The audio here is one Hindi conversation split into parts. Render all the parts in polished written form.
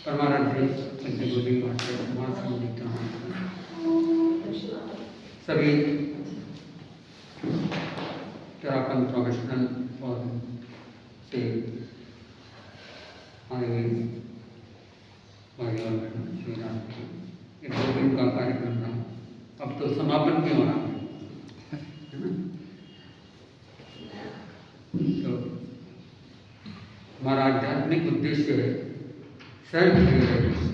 परमानंद सभी उत्तराखंड प्रोफेशनल फोरम से आए हुए भाई और बहनों श्री राम एक 2 दिन का कार्यक्रम था। अब तो समापन भी हो रहा है ना। तो हमारा आध्यात्मिक उद्देश्य है सेल्फ रियलाइजेशन।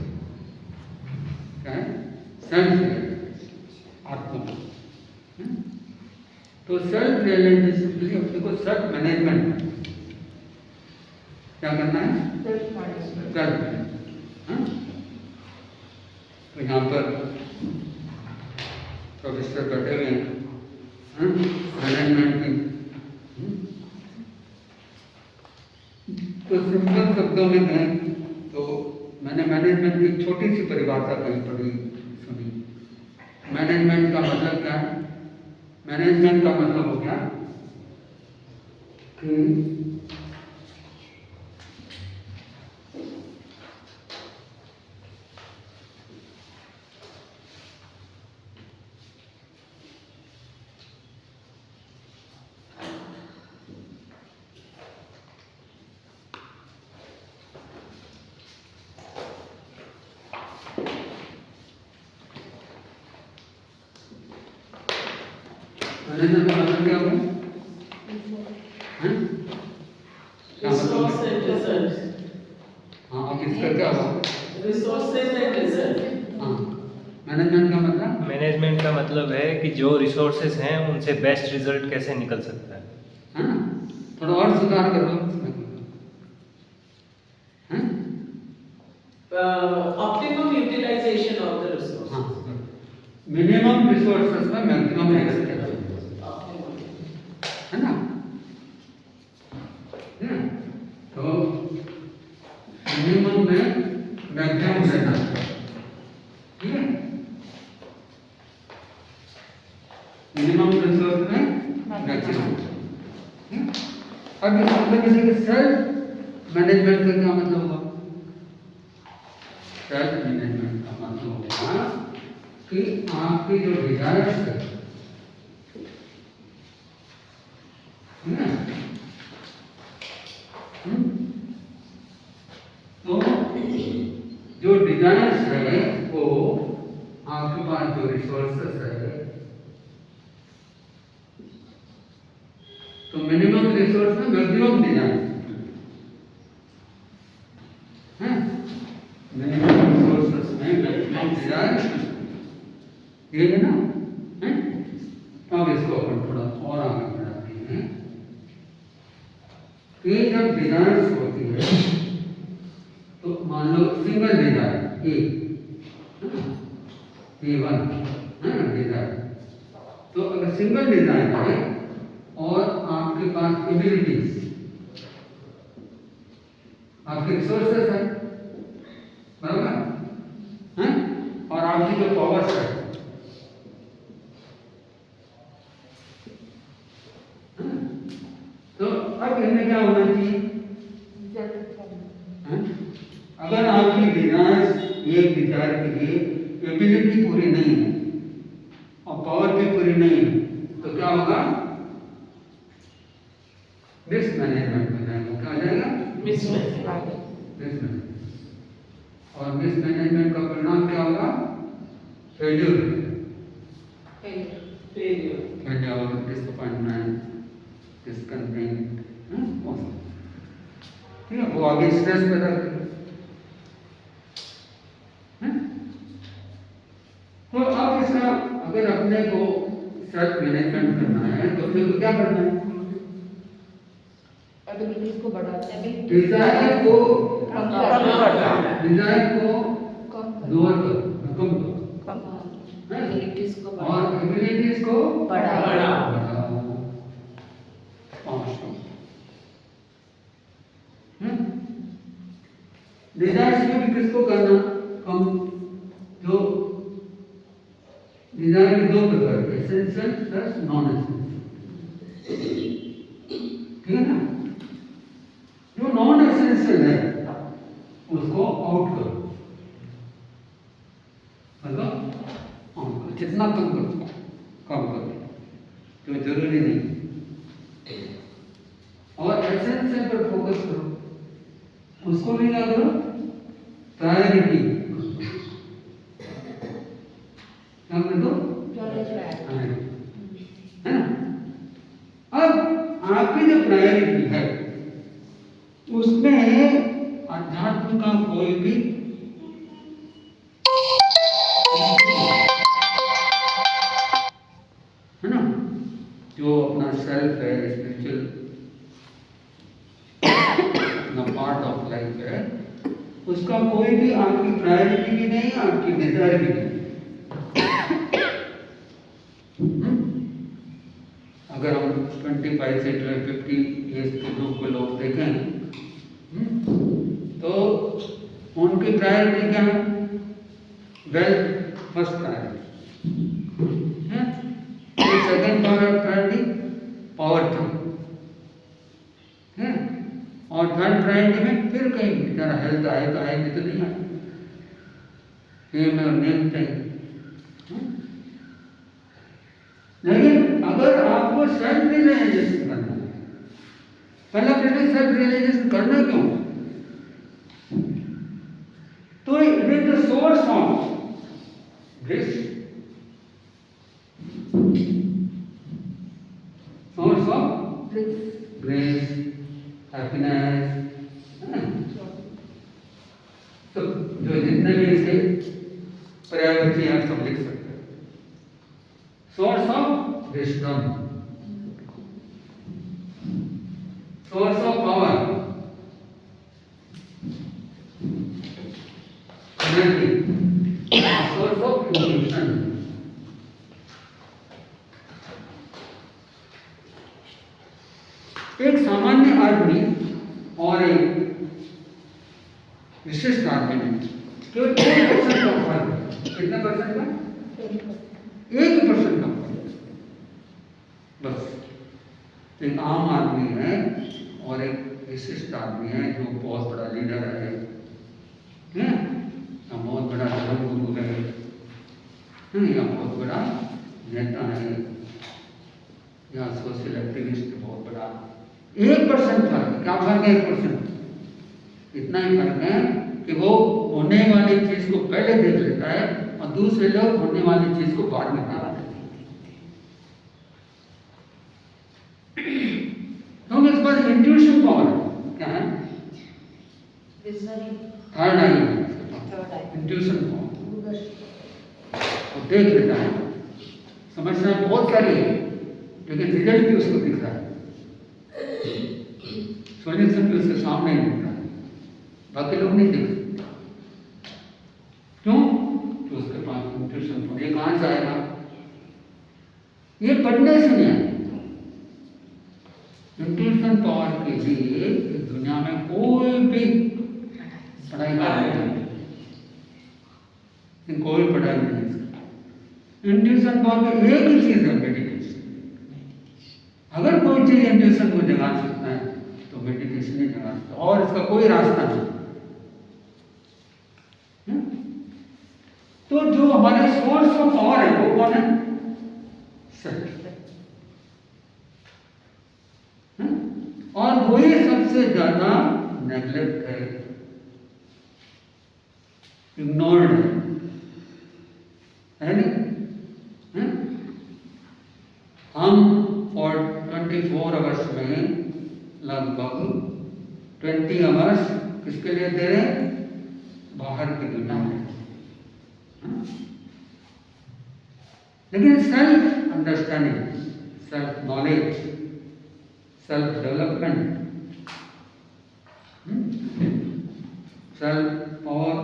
क्या है? सेल्फ रियलाइजेशन, आत्मा। तो सेल्फ रियलाइजेशन के लिए अपने को सेल्फ मैनेजमेंट क्या करना है? Self management. तो यहाँ पर प्रोफेसर बैठे हुए हैं मैनेजमेंट की। तो सिंपल शब्दों में कहें तो मैंने मैनेजमेंट की एक छोटी सी परिभाषा कहीं पढ़ी सुनी। मैनेजमेंट का मतलब क्या है? मैनेजमेंट का मतलब हो गया कि मैनेजमेंट का मतलब क्या होगा? Resource and result. हाँ, अब इसका क्या होगा? Resources and result. हाँ, मैनेजमेंट का मतलब? मैनेजमेंट का मतलब है कि जो रिसोर्सेज हैं उनसे बेस्ट रिजल्ट कैसे निकल सकता है ना? थोड़ा और सुधार कर लो। Optimum utilization of the resource. हाँ, मिनिमम रिसोर्सेज में मैक्सिमम एक्सपेक्ट है ना? तो मिनिमम में मैक्सिमम लेना, ठीक है? मिनिमम रिसोर्स में मैक्सिमम। अब इस मतलब किसी के सेल्फ मैनेजमेंट का क्या मतलब होगा? सेल्फ मैनेजमेंट का मतलब होगा कि आपकी जो डिजायर्स है तो जो डिजायर्स है वो आपके पास जो रिसोर्सेस है तो मिनिमम रिसोर्स में मैक्सिमम डिजायर है। मिनिमम रिसोर्सेस में मैक्सिमम डिजायर ये है ना है? अब इसको अपन थोड़ा और आगे बढ़ाते हैं कि जब डिजायर्स होती है तो मान लो सिंगल डिजायर A1 है डिजायर। तो अगर सिंगल डिजायर है और आपके पास एबिलिटीज आपके रिसोर्सेस है बराबर है और आपकी जो पावर्स है तो अब इनमें क्या होना चाहिए? अगर आपकी डिजायर्स एक डिजायर के लिए एबिलिटी पूरी नहीं है और पावर भी पूरी नहीं है तो क्या होगा? मिसमैनेजमेंट हो जाएगा। क्या हो जाएगा? मिसमैनेजमेंट। और मिसमैनेजमेंट का परिणाम क्या होगा? फेल्यूर, डिसअपॉइंटमेंट, डिसकंटेंट, ठीक है? वो आगे स्ट्रेस पैदा करेगा। तो अब इसका अगर अपने को सेल्फ मैनेजमेंट करना है तो फिर क्या करना है? एबिलिटीज को बढ़ाते हैं, डिजायर को कम करना, डिजायर को लोअर कम एबिलिटीज को और एबिलिटीज को बढ़ाओ। डिजायर्स में भी किसको करना कम? जो डिजायर के 2 प्रकार के, एसेंशियल प्लस नॉन एसेंशियल, ठीक है ना? जो नॉन एसेंशियल है उसको आउट करो। जितना कम कर सकते कम करो, जो जरूरी नहीं। और एसेंशियल पर फोकस करो, उसको भी क्या करो, प्रायोरिटी क्या कर दो, है ना। अब आपकी जो प्रायोरिटी है उसमें अध्यात्म का कोई भी है ना, जो अपना सेल्फ है, स्पिरिचुअल अपना पार्ट ऑफ लाइफ है, उसका कोई भी आपकी प्रायोरिटी भी नहीं, आपकी डिजायर भी नहीं। अगर हम 25 से 50 एज के ग्रुप को लोग देखें तो उनकी प्रायोरिटी क्या है, वेल्थ फर्स्ट प्रायोरिटी है, सेकंड प्रायोरिटी पॉवर्टी है, और थर्ड प्रायोरिटी में फिर कहीं बेचारा हेल्थ आए तो आए, तो नहीं आए, फेम और नेम चाहिए। लेकिन अगर आपको सेल्फ रियलाइजेशन करना है, पहला प्रश्न सेल्फ रियलाइजेशन करना क्यों, तो it is the source of bliss, source of bliss, happiness, तो जो जितने भी इसके पर्यायवाची हैं सब लिख सकते हैं। Source of wisdom, source of power, energy, source of intuition. एक सामान्य आदमी और एक विशिष्ट आदमी में केवल 1% का फर्क है। कितने परसेंट का? 1% का फर्क, बस। एक आम आदमी है और एक विशिष्ट आदमी है जो बहुत बड़ा लीडर है, या बहुत बड़ा धर्म गुरु है, या बहुत बड़ा नेता है, या सोशल एक्टिविस्ट बहुत बड़ा। 1% फर्क है। क्या फर्क है? 1%। इतना ही फर्क है कि वो होने वाली चीज को पहले देख लेता है और दूसरे लोग होने वाली चीज को बाद में देख लेते हैं। क्योंकि इस पर इंट्यूशन पावर क्या है? थर्ड आई है, इंट्यूशन पावर। वो देख लेता है, समस्याएं बहुत सारी है लेकिन रिजल्ट भी उसको दिख रहा है, सोल्यूशन भी उसके सामने ही दिख रहा है, बाकी लोग नहीं देख सकते। क्यों? तो उसके पास इंट्यूशन पावर। ये कहां से आएगा? ये पढ़ने से नहीं आएगा। इंट्यूशन पावर के लिए इस दुनिया में कोई भी पढ़ाई का नहीं, कोई पढ़ाई नहीं। इंट्यूशन पावर में एक ही चीज है, मेडिटेशन। अगर कोई चीज इंट्यूशन को जगा सकता है तो मेडिटेशन ही जगा सकता है, और इसका कोई रास्ता नहीं। तो जो हमारे सोर्स ऑफ पावर है वो कौन है? सेल्फ। और वही सबसे ज्यादा नेग्लेक्ट है, इग्नोर्ड है नहीं? हम और 24 आवर्स में लगभग 20 आवर्स किसके लिए दे रहे हैं? बाहर की दुनिया में। लेकिन self understanding, self knowledge, self development, self power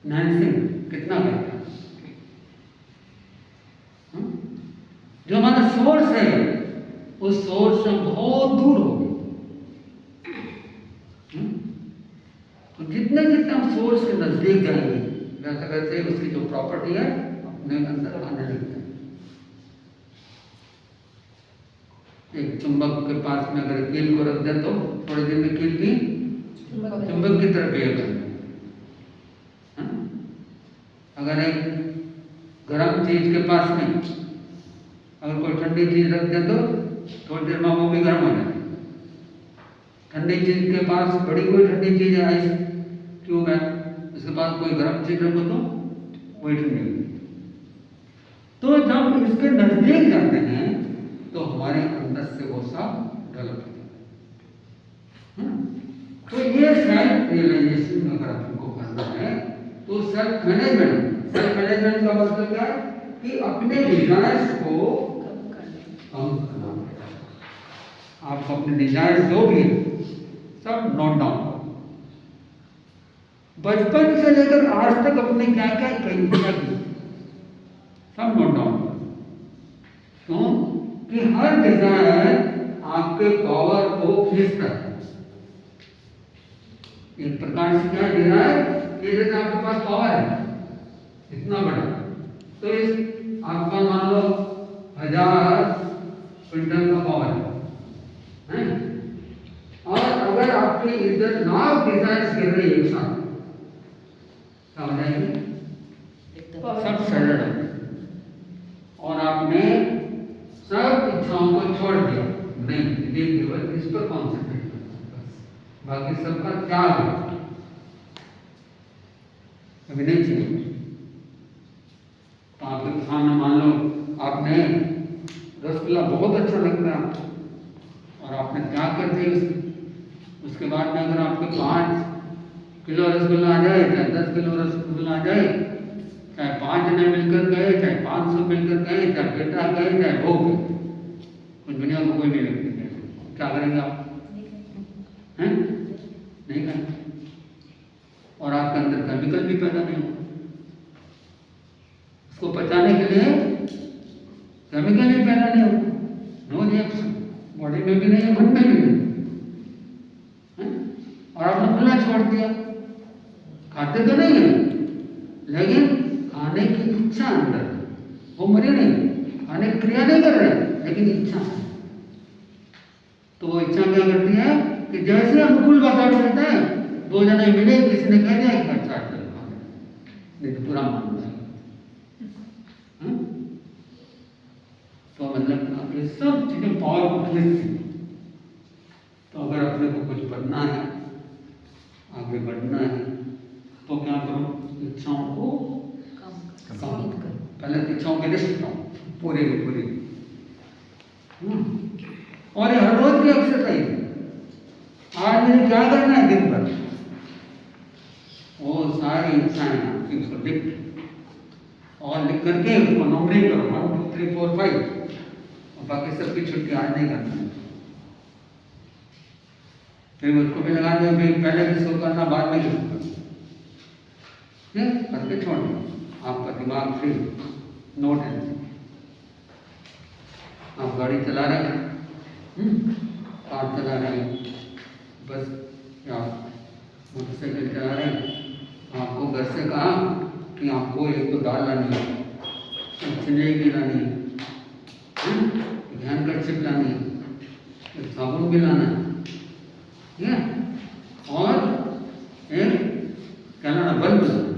enhancing कितना करता है? जो हमारा सोर्स है उस सोर्स से बहुत दूर हो गए। तो जितने जितने हम सोर्स के नजदीक जाएंगे वैसे वैसे उसकी जो प्रॉपर्टी है अपने अंदर आने लगता है। एक चुंबक के पास में अगर कील को रख दे तो थोड़ी देर में कील भी चुंबक की तरफ बिहेव करती है। अगर एक चीज के पास नहीं। अगर कोई ठंडी चीज रख दे तो थोड़ी देर में वो भी गर्म हो जाए। ठंडी चीज के पास बड़ी कोई ठंडी चीज है, आइस क्यूब है, उसके पास कोई गर्म चीज रखो तो वही ठंडी होगी। तो जब इसके नजदीक जाते हैं तो हमारे अंदर से वो सब डेवलप होता है। तो ये सेल्फ रियलाइजेशन अगर आपको करना है तो सेल्फ मैनेजमेंट का मतलब क्या है कि अपने डिजायर्स को कम करना पड़ेगा। आपको अपने डिजायर्स जो भी है सब नोट डाउन करो। बचपन से लेकर आज तक अपने क्या क्या इच्छा की सब नोट डाउन करो। क्यों कि हर डिजायर आपके पावर को खींचता है। एक प्रकार से क्या डिजायर, ये जैसे आपके पास पावर है इतना बड़ा, तो इस आपका मान लो 1000 क्विंटल का पावर है, और अगर आपके इधर 9 डिजायर्स गिर रही है एक साथ, क्या हो जाएगी? सब सड़ जाएंगे और आपने सब इच्छाओं को छोड़ दिया। नहीं, केवल इस पर कॉन्सेंट्रेट करना, बाकी सबका त्याग है, अभी नहीं चाहिए। तो आपके सामने मान लो आपने रसगुल्ला बहुत अच्छा लगता है आपको और आपने त्याग कर दिया। उसके बाद में अगर आपके 5 किलो रसगुल्ला आ जाए, चाहे 10 किलो रसगुल्ला आ जाए, चाहे 5 जने मिलकर गए, चाहे 500 मिलकर गए, चाहे बेटा गए, चाहे वो गए, कुछ दुनिया को कोई नहीं लगती, क्या करेंगे आप? हैं? नहीं करेंगे। और आपके अंदर केमिकल भी पैदा नहीं होगा। उसको पचाने के लिए केमिकल भी पैदा नहीं होगा, नो रिएक्शन, बॉडी में भी नहीं, मन में भी नहीं। और आपने खुला छोड़ दिया, खाते तो नहीं है लेकिन खाने की इच्छा अंदर है, वो मरे नहीं, खाने की क्रिया नहीं कर रहे लेकिन इच्छा है। तो वो इच्छा क्या करती है कि जैसे अनुकूल वातावरण रहता है, 2 जने मिले, किसी ने कह दिया कि अच्छा नहीं तो पूरा मान जाएगा। तो मतलब ये सब चीजें पावर को खींचती। तो अगर अपने को कुछ बनना है, आगे बढ़ना है, तो क्या करो? इच्छाओं को कम करो। पहले इच्छाओं की लिस्ट बनाओ पूरी की पूरी। और ये हर रोज की एक्सरसाइज है। आज मुझे क्या करना है दिन भर, वो सारी इच्छाएं आपकी उसको लिख और लिख करके उसको नंबरिंग करो 1 2 3 4 5, और बाकी सबकी छुट्टी आज नहीं करना है। फिर उसको भी लगा दो, पहले भी शो करना, बाद में भी शो करना, करके छोड़ दो। आपका दिमाग फ्री, नो टेंशन। आप गाड़ी चला रहे हैं, कार चला रहे हैं, बस या मोटरसाइकिल चला रहे हैं, आपको घर से कहा कि आपको एक तो दाल लानी है, एक जलेबी लानी है, ध्यान कर चिप लानी है, एक साबुन भी लाना है, ठीक है, और एक क्या लाना, बल्ब लाना।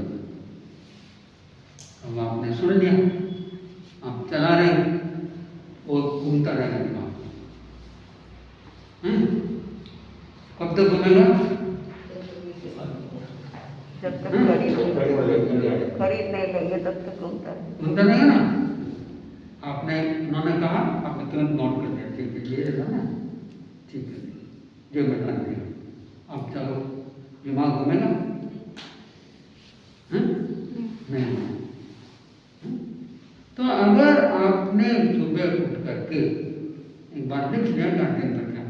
अब आपने सुन लिया, आप चला रहे हैं, वो घूमता रहेगा दिमाग। कब तक घूमेगा? जब तक खरीद नहीं लेंगे तब तक घूमता रहेगा ना। आपने उन्होंने कहा, आपने तुरंत नोट कर दिया, ठीक है ये है ना, ठीक है ये मैं कर दिया। अब चलो दिमाग घूमेगा? नहीं। तो अगर आपने सुबह उठ करके एक बार देख लिया क्या दिन भर क्या,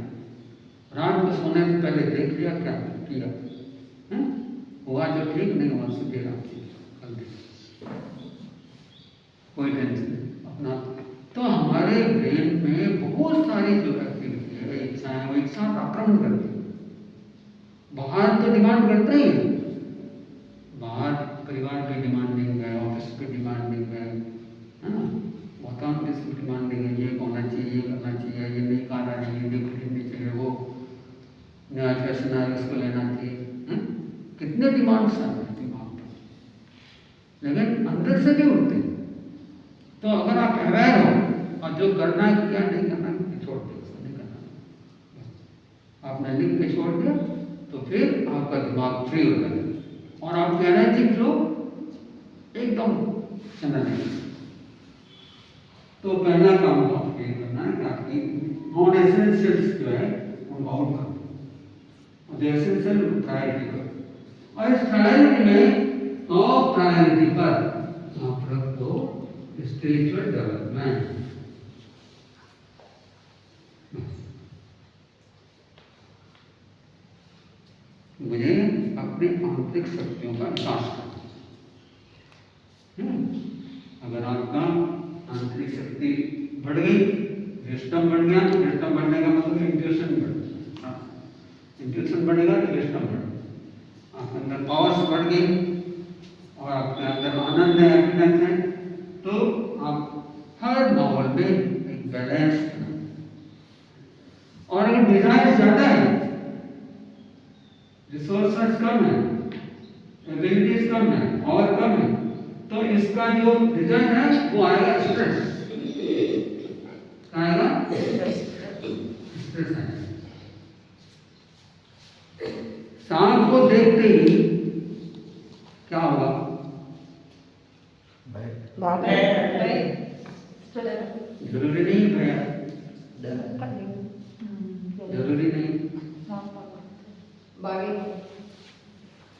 रात को सोने से पहले देख लिया क्या किया, हुआ जो ठीक, नहीं हुआ सुबह रात कल देख, कोई टेंशन नहीं अपना। तो हमारे ब्रेन में बहुत सारी जो एक्टिविटी है, इच्छाएं, वो इच्छा आक्रमण करती है। बाहर तो डिमांड करते ही, बाहर परिवार भी डिमांडिंग है, ऑफिस भी डिमांडिंग है ना, वातावरण भी डिमांडिंग है, ये होना चाहिए, ये करना चाहिए, ये नहीं खाना चाहिए, ये खरीदनी चाहिए, वो नया फैशन है उसको लेना चाहिए, कितने डिमांड्स आते हैं दिमाग पर, लेकिन अंदर से नहीं उठते। करना है क्या नहीं करना है छोड़ दो, उसको नहीं करना। आपने लिख के छोड़ दिया तो फिर आपका दिमाग फ्री हो जाएगा और आपकी एनर्जी फ्लो एकदम चलना नहीं। तो पहला काम आपको ये करना है कि आपकी नॉन एसेंशियल्स जो है उनको आउट कर दो और एसेंशियल प्रायोरिटी करो और इस प्रायोरिटी में टॉप प्रायोरिटी पर आप रख दो स्पिरिचुअल डेवलपमेंट। मुझे अपनी आंतरिक शक्तियों का विकास करना। अगर आपका आंतरिक शक्ति बढ़ गई, विस्डम बढ़ गया, विस्डम बढ़ने का मतलब इंट्यूशन बढ़ गया, इंट्यूशन बढ़ेगा तो विस्डम बढ़ेगा, आपके अंदर पावर्स बढ़ गई और आपके अंदर आनंद है, हैप्पीनेस है, तो आप हर माहौल में एक बैलेंस। और अगर डिजायर ज्यादा है, रिसोर्सेस कम है, एबिलिटीज कम है और कम है, तो इसका जो रिजल्ट है वो आएगा स्ट्रेस। आएगा स्ट्रेस आएगा। सांप को देखते ही क्या होगा? जरूरी नहीं भैया, जरूरी नहीं।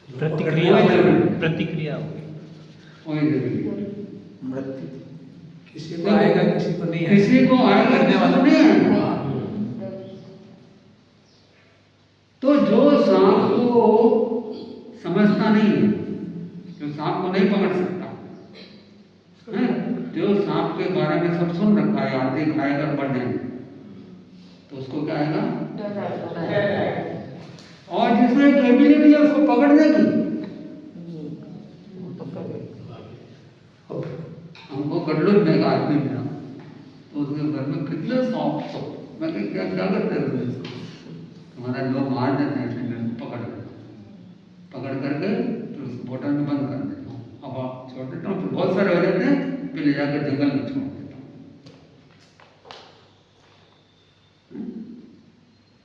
प्रतिक्रिया प्रतिक्रिया होगी। कोई जरूरी नहीं। मृत्यु किसी को आएगा, किसी को नहीं आएगा। किसी को आएगा, करने वाला नहीं आएगा। तो जो सांप को समझता नहीं है, जो सांप को नहीं पकड़ सकता है, जो सांप के बारे में सब सुन रखा है, आते खाएगा बढ़ने, तो उसको क्या आएगा? और जिसमें एक एबिलिटी है उसको पकड़ने की, हमको गडलुन में एक आदमी मिला तो उसके घर में कितने सॉफ्ट, मैं क्या क्या करते हैं तुम्हारा लोग मार देते हैं, पकड़ करके फिर उसको बोतल में बंद कर देता हूँ, अब आप छोड़ देता हूँ, फिर बहुत सारे हो जाते हैं, फिर ले जाकर जंगल में छोड़ देता हूँ।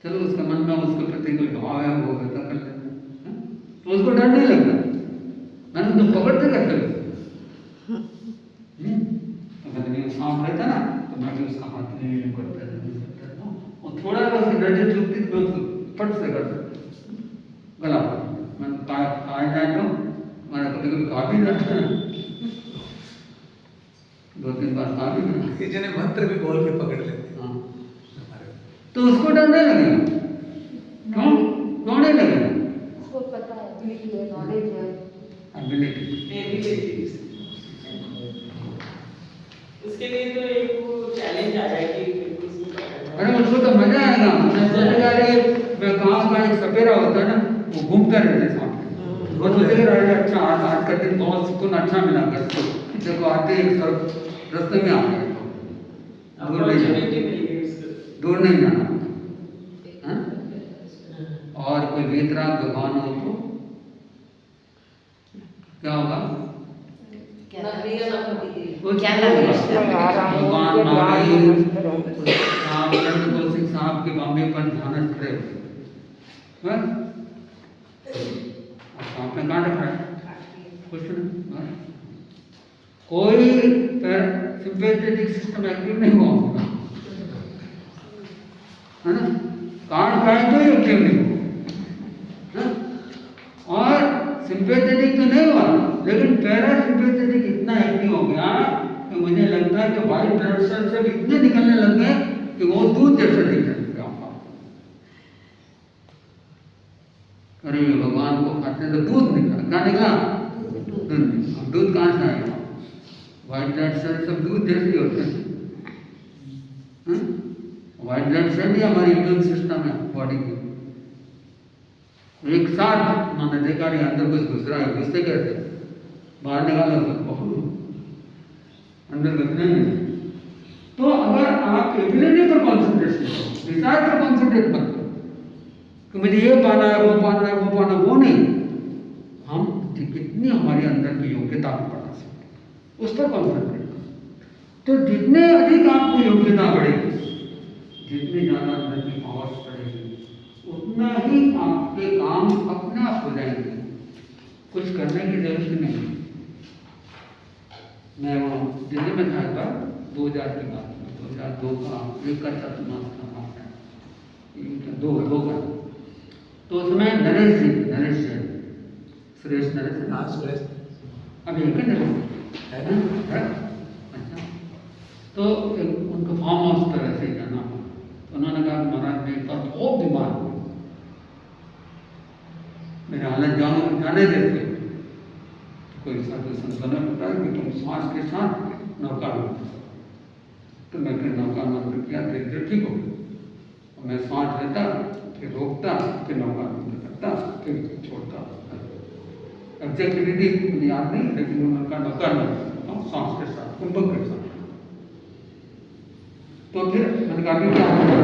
चलो उसके मन में उसके प्रति कोई भाव है वो व्यक्त कर लेते हैं, तो उसको डर नहीं लगता। मैंने तो पकड़ते कैसे सांप रहता ना, तो मैं भी उसका हाथ नहीं करता था, और थोड़ा बस एनर्जी चुपती तो मैं उसको फट से कर सकता गला। मैं कहा जाए तो मैंने कभी कभी खा भी जाता है, 2-3 बार खा भी जाता। ये जने मंत्र भी बोल के पकड़ लेते हैं। हाँ, तो उसको डर नहीं लगेगा। क्यों नहीं लगेगा? उसको पता है, एबिलिटी है, नॉलेज है। एबिलिटी उसके लिए तो एक वो चैलेंज आया कि अरे उसको तो मजा आएगा। मैं गाँव का एक सपेरा होता है ना, वो घूमता रहता है सांप, वो सोचेगा अरे अच्छा आज का दिन बहुत सुकून अच्छा मिला कर, देखो आते एक तरफ रास्ते में आ गए, दूर नहीं जाना। और कोई वीतराग भगवान हो तो क्या होगा? भगवान महावीर साहब के बॉम्बे पर ध्यान खड़े हो, बस सांप ने कहाँ रखा है? कुछ नहीं, कोई सिंपैथेटिक सिस्टम एक्टिव नहीं हुआ होगा, है ना? कार्ड खाए तो ही एक्टिव नहीं हुआ, और सिंपैथेटिक तो नहीं हुआ, लेकिन पैरासिम्पैथेटिक इतना एक्टिव हो गया कि मुझे लगता है कि वाइट ब्लड सेल से इतने निकलने लग गए कि वो दूध जैसे दिखने लग गया। अरे भगवान को खाते तो दूध निकला, क्या निकला? दूध कहाँ से आएगा? वाइट ब्लड सेल सब दूध जैसे होते हैं। वाइट ब्लड सेल ही हमारी इम्यून सिस्टम है बॉडी की। एक साथ मैंने देखा नहीं, अंदर कुछ घुस रहा है, घुसते कैसे? बाहर निकालो सबको, अंदर घुसने नहीं। तो अगर आप एबिलिटी पर कॉन्सेंट्रेशन करो, डिजायर पर कॉन्सेंट्रेट मत करो कि मुझे ये पाना है, वो पाना है, वो पाना, वो नहीं। हम कितनी हमारे अंदर की योग्यता को बढ़ा सकते, उस पर कॉन्सेंट्रेट करो। तो जितने अधिक आपकी योग्यता बढ़ेगी, जितनी ज़्यादा अंदर की पावर्स बढ़ेगी, उतना ही आपके काम अपने आप हो जाएंगे, कुछ करने की जरूरत नहीं। मैं वहाँ दिल्ली में था एक बार, 2000 की बात, 2002 का, 1 का चतुर्मास का बात है, 2 का। तो उसमें नरेश जी, सुरेश नरेश, हाँ सुरेश अभी एक नरेश है ना? है? अच्छा, तो उनको फार्म हाउस पर ऐसे ही जाना हुआ, तो उन्होंने कहा महाराज मैं एक बार बहुत बीमार हूँ, मेरे हालत जाने देते, कोई साधु संत ने बताया कि तुम श्वास के साथ नौका में, तो मैं फिर नौका मंत्र किया, धीरे धीरे ठीक हो गया। मैं सांस लेता, फिर रोकता, फिर नौका मंत्र करता, फिर छोड़ता। एग्जैक्ट विधि मुझे याद नहीं, लेकिन उन्होंने कहा नौका मंत्र सांस के साथ, कुंभक के साथ। तो फिर मैंने कहा कि क्या होगा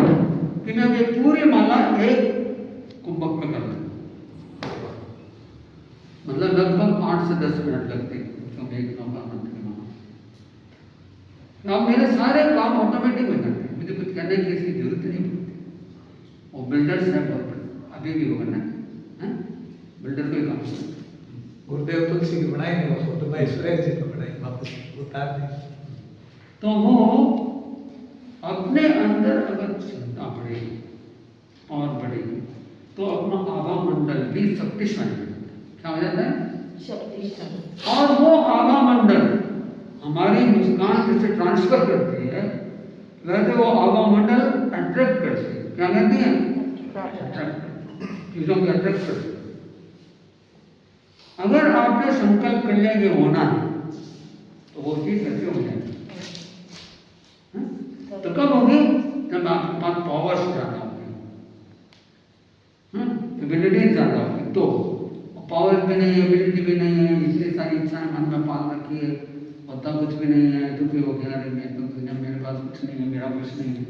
कि मैं ये पूरी माला एक कुंभक में कर दूँ, मतलब लगभग 8 से 10 मिनट लगते हैं तो एक नौका मंत्र की माला। अब मेरे सारे काम ऑटोमेटिक हो जाते हैं, मुझे कुछ करने की इसकी जरूरत नहीं पड़ती। और बिल्डर्स हैं बहुत, अभी भी वो करना है, बिल्डर को ही काम करना। गुरुदेव तुलसी की बनाई नहीं, वो फोटो भाई सुरेश जी को बनाई, वापस उतार दी। तो वो अपने अंदर अगर क्षमता बढ़ेगी और बढ़ेगी तो अपना आभा मंडल भी शक्तिशाली हो जाता है। क्या हो जाता है? शक्तिशाली। और वो आभा मंडल हमारी मुस्कान जैसे ट्रांसफर करती है, वैसे वो आभा मंडल अट्रैक्ट करती है। क्या कहती है? अट्रैक्ट, चीजों को अट्रैक्ट करती है। अगर आपने संकल्प कर लिया कि होना है तो वो चीज कैसे हो जाएगी? तो कब होगी? जब आपके पास पावर्स ज्यादा होगी, एबिलिटी ज्यादा होगी। तो पावर्स भी नहीं है, एबिलिटी भी नहीं है, इतनी सारी इच्छाएं मन में पाल रखी है, होता कुछ भी नहीं है, दुखी हो गया, अरे मैं तो मेरे पास कुछ नहीं है, मेरा कुछ नहीं है।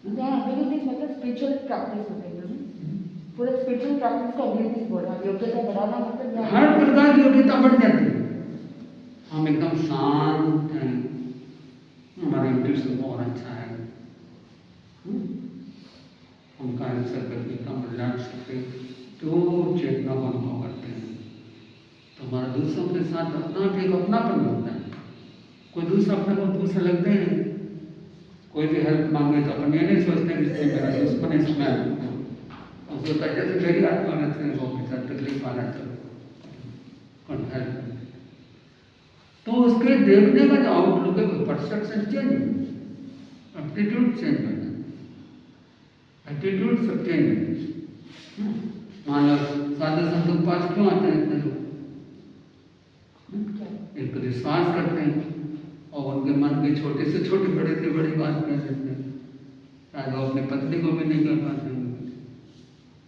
एबिलिटीज मतलब स्पिरिचुअल प्रैक्टिस होती है, पूरा स्पिरिचुअल प्रैक्टिस का एबिलिटीज बोल रहा है, योग्यता बढ़ाना मतलब हर प्रकार की योग्यता बढ़ जाती है। हम एकदम शांत हैं, हमारा इंट्यूशन बहुत अच्छा है, हम कार्य करके कम रिलैक्स करके तो चेतना को अनुभव करते हैं। तो हमारा दूसरों के साथ अपना भी एक अपनापन होता है। कोई दूसरा अपने को दूसरा लगते हैं, कोई भी हेल्प मांगे तो अपन ये नहीं सोचते कि इससे मेरा दुश्मन है, इसमें उसको कहते जैसे मेरी आत्मा में वो के साथ तकलीफ आ रहा है तो हेल्प। तो उसके देखने का जो आउटलुक है वो परसेप्शन चेंज, एप्टीट्यूड चेंज हो जाता है, एटीट्यूड सब चेंज हो जाता है। मान लो साधु संतों के पास क्यों आते हैं इतने लोग? एक विश्वास करते हैं और उनके मन की छोटी से छोटी, बड़ी से बड़ी बात कह देते हैं। शायद वो अपनी पत्नी को भी नहीं कर पाते,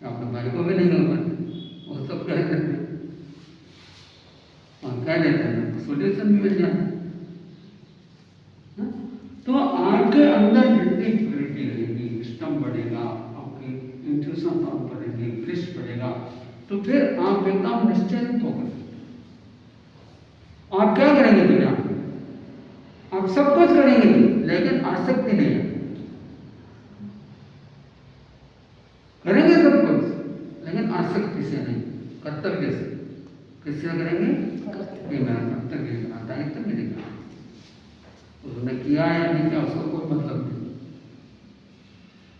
अपने भाई को भी नहीं कर पाते, वो सब कह देते हैं और कह देते हैं सोल्यूशन भी मिल जाता है। तो आपके अंदर जितनी प्योरिटी रहेगी, विस्डम बढ़ेगा, आपकी इंट्यूशन पावर बढ़ेगी, ब्लिस बढ़ेगा, तो फिर आप एकदम निश्चिंत होकर आप क्या करेंगे दुनिया में? आप सब कुछ करेंगे लेकिन आसक्ति नहीं है। करेंगे सब कुछ लेकिन आसक्ति से नहीं, कर्तव्य से। किससे करेंगे? कि मेरा कर्तव्य करना, दायित्व मेरे का, उन्होंने किया या नहीं किया उसको कोई मतलब नहीं,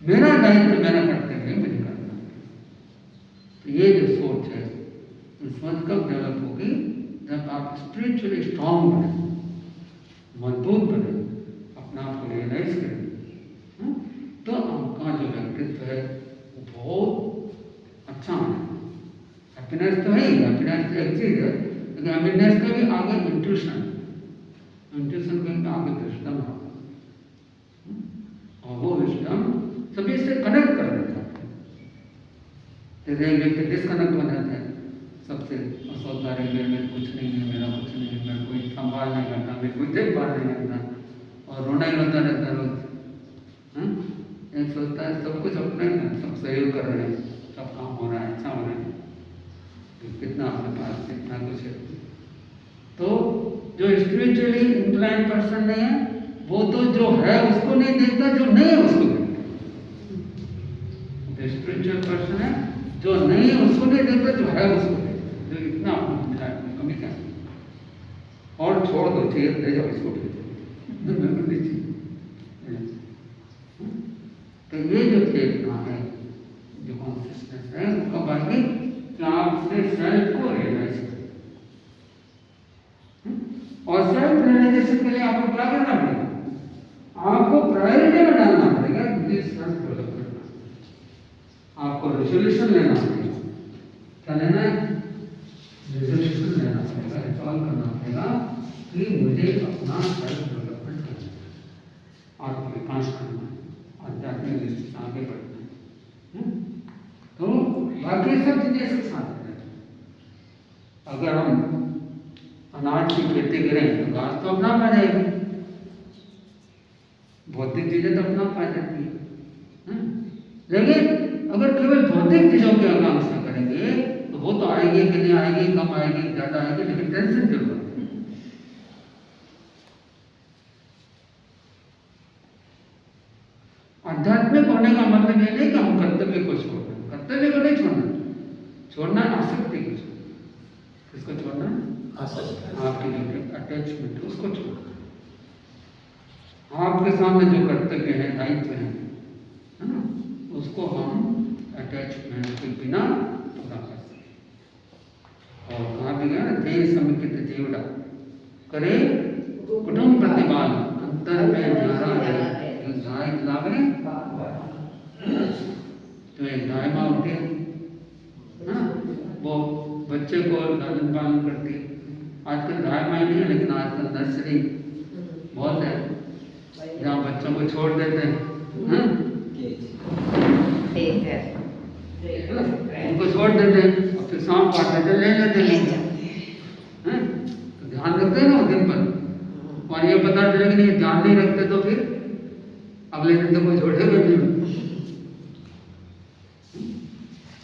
मेरा दायित्व मेरा कर्तव्य मुझे करना। तो ये जो सोच है, ये सोच कब डेवलप होगी? जब आप स्पिरिचुअली स्ट्रांग बने, मजबूत बने, अपना आप को रियलाइज करें, तो आपका जो व्यक्तित्व है वो बहुत अच्छा है। हैप्पीनेस तो है ही, हैप्पीनेस तो एक चीज है, लेकिन हैप्पीनेस का भी आगे इंट्यूशन, इंट्यूशन का आगे विस्डम है, और वो विस्डम सभी से कनेक्ट कर देता है। जैसे एक व्यक्ति डिस्कनेक्ट हो जाता है सबसे, सोचता है मेरे में कुछ नहीं है, मेरा कुछ नहीं है, मैं कोई संभाल नहीं करता, मैं कोई देखभाल नहीं करता, और रोना ही रोता रहता है रोज। एक सोचता है सब कुछ अपने सब सहयोग कर रहे हैं, सब काम हो रहा है, अच्छा हो रहा है, कितना अपने पास कितना कुछ है। तो जो स्पिरिचुअली इंक्लाइन पर्सन नहीं है वो तो जो है उसको नहीं देखता, जो नहीं है उसको देखता। स्पिरिचुअल पर्सन है जो नहीं है उसको नहीं देखता, जो है उसको देखता। जो इतना आपको मिला है कमी क्या है? और छोड़ दो, चेयर ले जाओ इसको तो ये जो चेतना है, जो कॉन्शियसनेस है, वो कब आएगी कि आप अपने सेल्फ को रियलाइज करें। और सेल्फ रियलाइजेशन के लिए आपको क्या करना पड़ेगा? आपको प्रायोरिटी में डालना पड़ेगा कि सेल्फ डेवलप करना। आपको रेजोल्यूशन लेना पड़ेगा। क्या लेना है? रेजोल्यूशन लेना पड़ेगा, रिजॉल्व करना पड़ेगा कि मुझे अपना सेल्फ डेवलपमेंट करना है, आत्मविकास करना है, आध्यात्मिक दृष्टि से आगे बढ़ना है। तो बाकी सब चीजें इसके साथ हैं। अगर हम अनाज की खेती करें तो घास तो अपना पा जाएगी, भौतिक चीजें तो अपना पा जाती है। लेकिन अगर केवल भौतिक चीजों की आकांक्षा करेंगे तो वो तो आएगी कि नहीं आएगी, कम आएगी, ज्यादा आएगी, लेकिन टेंशन जरूर है। आध्यात्मिक होने का मतलब ये नहीं कि हम कर्तव्य को छोड़ना, कर्तव्य को नहीं छोड़ना, छोड़ना आसक्ति को छोड़ना। किसको छोड़ना? आपकी जो अटैचमेंट है उसको छोड़ना। आपके सामने जो कर्तव्य है, दायित्व है ना, उसको हम अटैचमेंट के बिना पूरा कर सकते। और कहाँ भी गया, देह समित जीवड़ा करे कुटुंब प्रतिपाल अंतर में न्यारा है। जो गाय लावे तो एक गाय माँ होती है ना, वो बच्चे को लालन पालन करती है। आजकल गाय माँ नहीं है, लेकिन आजकल नर्सरी बहुत है जहाँ बच्चों को छोड़ देते हैं। उनको छोड़ देते हैं और फिर शाम को आते ले लेते हैं। तो ध्यान रखते हैं ना दिन पर, और ये पता चले कि नहीं ध्यान नहीं रखते तो फिर अगले दिन तो कोई छोड़ेगा नहीं।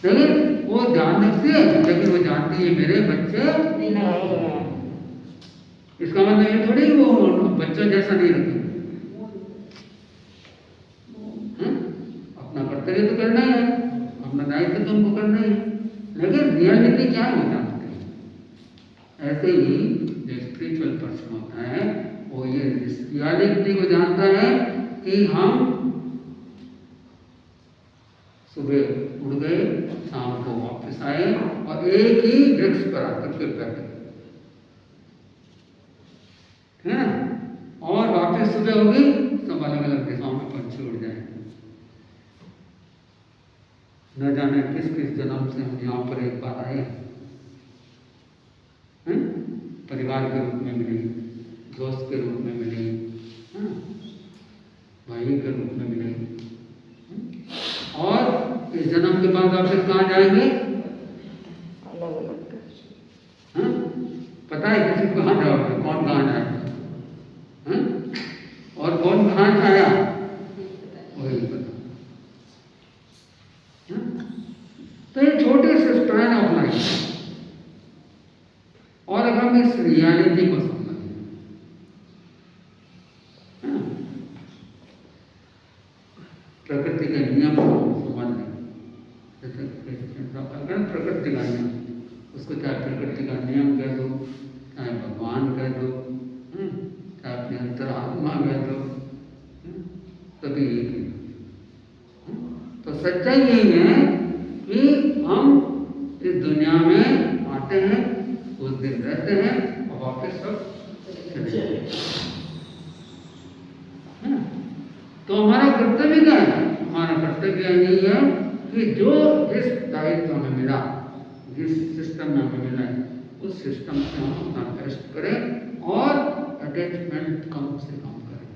लेकिन वो ध्यान रखती है, लेकिन वो जानती है मेरे बच्चे नहीं है। इसका मतलब ये थोड़ी वो बच्चों जैसा नहीं रखेंगे। अपना कर्तव्य तो करना है, अपना दायित्व तो उनको करना है, लेकिन रियलिटी क्या हो जानते हैं। ऐसे ही जो स्पिरिचुअल पर्सन होता है वो ये रियलिटी को जानता है कि हम सुबह उठ गए, शाम को वापस आए और एक ही वृक्ष पर आकर के बैठे, है ना, और वापस सुबह होगी सब अलग अलग दिशाओं में पंछी उड़ जाएंगे। न जाने किस किस जन्म से हम यहाँ पर एक बार आए हैं। परिवार के रूप में मिले, दोस्त के रूप में मिले, भाई के रूप में मिले, और इस जन्म के बाद आप फिर कहाँ जाएंगे? पता है किसी को कहाँ जाओगे, कौन कहाँ जाएगा, और कौन कहाँ आया वही पता। तो ये छोटे से स्ट्रैंड ऑफ लाइफ, और अगर हम इस रियलिटी को समझें, प्रकृति के नियम को समझ लें, जैसे अगर प्रकृति का नियम, उसको चाहे प्रकृति का नियम कह दो, चाहे भगवान कह दो, चाहे अपने अंतरात्मा कह दो, सभी एक ही। तो सच्चाई यही है कि हम इस दुनिया में आते हैं, कुछ दिन रहते हैं और वापस सब चले जाते हैं। तो हमारा कर्तव्य क्या है? हमारा कर्तव्य यही है कि जो जिस दायित्व में मिला, जिस सिस्टम में हमें मिला है, उस सिस्टम से हम अपना बेस्ट करें और अटैचमेंट कम से कम करें,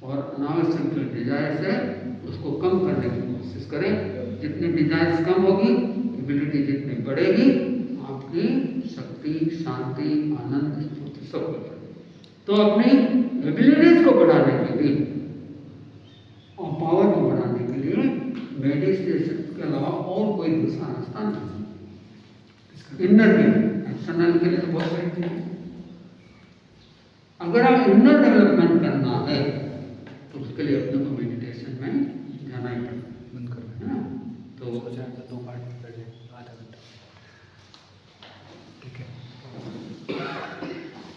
और अनावश्यक जो डिजायर्स है उसको कम करने की कोशिश करें। जितनी डिजायर्स कम होगी, एबिलिटी जितनी बढ़ेगी, आपकी शक्ति, शांति, आनंद, स्फूर्ति सब बढ़ेगी। तो अपनी एबिलिटीज को बढ़ाने के लिए और पावर को बढ़ाने के लिए मेडिटेशन के अलावा और कोई दूसरा रास्ता नहीं। इनर के एक्सटर्नल के लिए तो बहुत सारी चीजें। अगर आप इनर डेवलपमेंट करना है तो उसके लिए अपने को मैंने